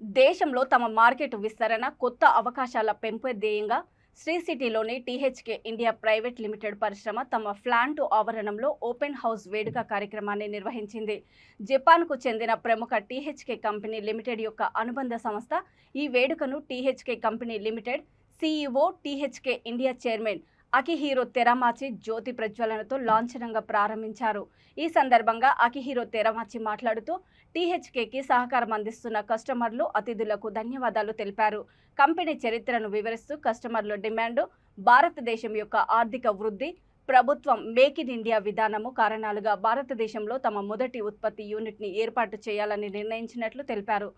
దేశంలో తమ మార్కెట్ విస్తరణ, కొత్త అవకాశాల పెంపు ధ్యేయంగా శ్రీ సిటీలోని టీహెచ్కే ఇండియా ప్రైవేట్ లిమిటెడ్ పరిశ్రమ తమ ప్లాంట్ ఆవరణంలో ఓపెన్ హౌస్ వేడుక కార్యక్రమాన్ని నిర్వహించింది. జపాన్కు చెందిన ప్రముఖ టీహెచ్కే కంపెనీ లిమిటెడ్ యొక్క అనుబంధ సంస్థ ఈ వేడుకను THK company limited CEO, THK India chairman Akihiro Teramachi జ్యోతి ప్రజ్వలనతో లాంఛనంగా ప్రారంభించారు. ఈ సందర్భంగా అకిహిరో తెరమాచి మాట్లాడుతూ టీహెచ్కేకి సహకారం అందిస్తున్న కస్టమర్లు, అతిథులకు ధన్యవాదాలు తెలిపారు. కంపెనీ చరిత్రను వివరిస్తూ కస్టమర్ల డిమాండ్, భారతదేశం యొక్క ఆర్థిక వృద్ధి, ప్రభుత్వం మేక్ ఇన్ ఇండియా విధానము కారణాలుగా భారతదేశంలో తమ మొదటి ఉత్పత్తి యూనిట్ని ఏర్పాటు చేయాలని నిర్ణయించినట్లు తెలిపారు.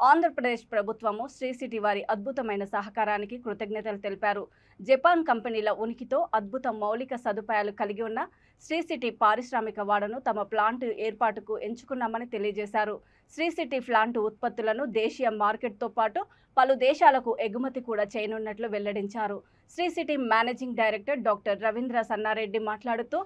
ఆంధ్రప్రదేశ్ ప్రభుత్వము శ్రీ సిటీ వారి అద్భుతమైన సహకారానికి కృతజ్ఞతలు తెలిపారు. జపాన్ కంపెనీల ఉనికితో అద్భుత మౌలిక సదుపాయాలు కలిగి ఉన్న శ్రీ సిటీ పారిశ్రామిక వాడను తమ ప్లాంట్ ఏర్పాటుకు ఎంచుకున్నామని తెలియజేశారు. శ్రీ సిటీ ప్లాంట్ ఉత్పత్తులను దేశీయ మార్కెట్తో పాటు పలు దేశాలకు ఎగుమతి కూడా చేయనున్నట్లు వెల్లడించారు. Sri City managing director doctor Ravindra Sannareddy మాట్లాడుతూ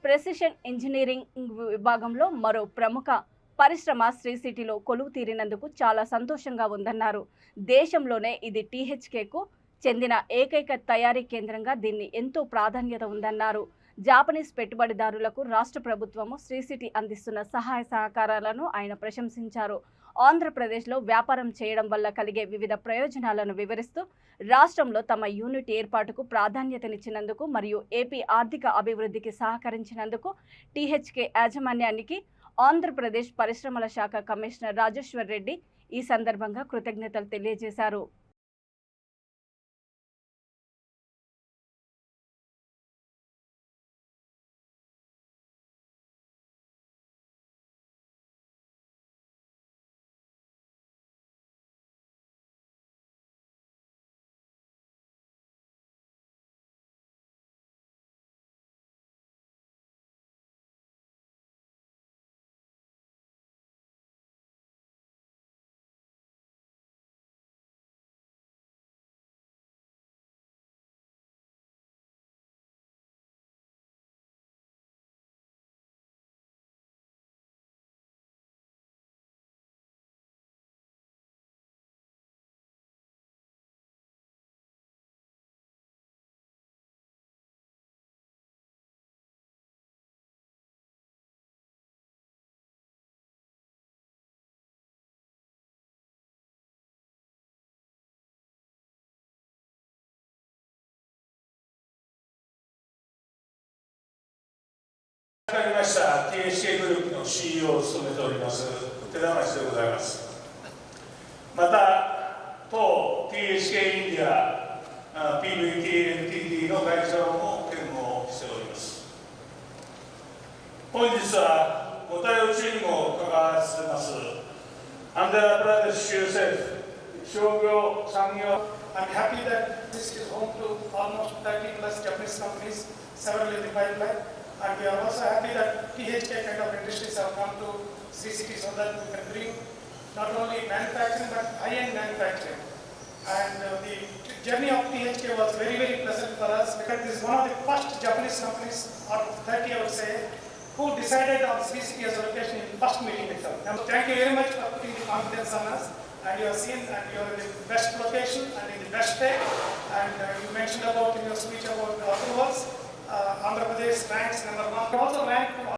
ప్రెసిషన్ ఇంజనీరింగ్ విభాగంలో మరో ప్రముఖ పరిశ్రమ శ్రీ సిటీలో కొలువు తీరినందుకు చాలా సంతోషంగా ఉందన్నారు. దేశంలోనే ఇది టీహెచ్కేకు చెందిన ఏకైక తయారీ కేంద్రంగా దీన్ని ఎంతో ప్రాధాన్యత ఉందన్నారు. జాపనీస్ పెట్టుబడిదారులకు రాష్ట్ర ప్రభుత్వము శ్రీ సిటీ అందిస్తున్న సహాయ సహకారాలను ఆయన ప్రశంసించారు. ఆంధ్రప్రదేశ్లో వ్యాపారం చేయడం వల్ల కలిగే వివిధ ప్రయోజనాలను వివరిస్తూ రాష్ట్రంలో తమ యూనిట్ ఏర్పాటుకు ప్రాధాన్యతనిచ్చినందుకు మరియు ఏపీ ఆర్థిక అభివృద్ధికి సహకరించినందుకు టీహెచ్కే యాజమాన్యానికి ఆంధ్రప్రదేశ్ పరిశ్రమల శాఖ కమిషనర్ రాజేశ్వర్ రెడ్డి ఈ సందర్భంగా కృతజ్ఞతలు తెలియజేశారు. THK グループの CEO を務めております寺町でございます。また当 THK インディア PVT-NTT の会長も兼務しております。本日はご対応中にも関わらせていますアンドラプラデシュ州政府商業産業 I'm happy that this is home to almost 30 plus Japanese companies, several in the pipeline. And we are also happy that THK kind of industries have come to Sri City so that we can bring not only manufacturing but high-end manufacturing. And the journey of THK was very, very pleasant for us because this is one of the first Japanese companies out of 30, I would say, who decided on Sri City as a location in the first meeting itself. And thank you very much for putting the confidence on us. And you have seen that you are in the best location and in the best state. And you mentioned about in your speech about the approvals. Andhra Pradesh ranks number 1. We also ranked